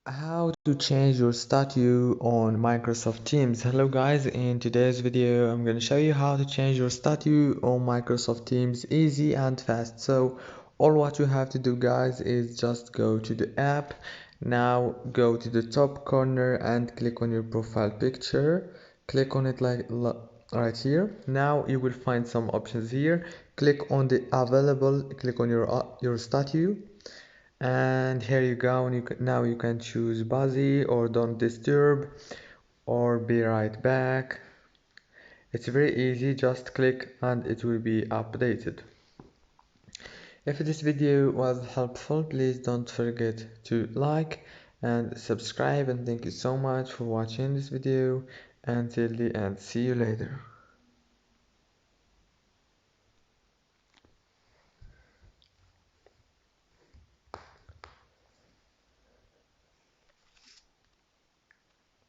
How to change your statue on Microsoft Teams. Hello guys, in today's video I'm going to show you how to change your statue on Microsoft Teams easy and fast. So all what you have to do guys is just go to the app. Now go to the top corner and click on your profile picture. Click on it like right here. Now you will find some options here. Click on the available, click on your statue, and here you go. And now you can choose busy or don't disturb or be right back. It's very easy, just click and it will be updated. If this video was helpful, please don't forget to like and subscribe, and thank you so much for watching this video until the end. See you later.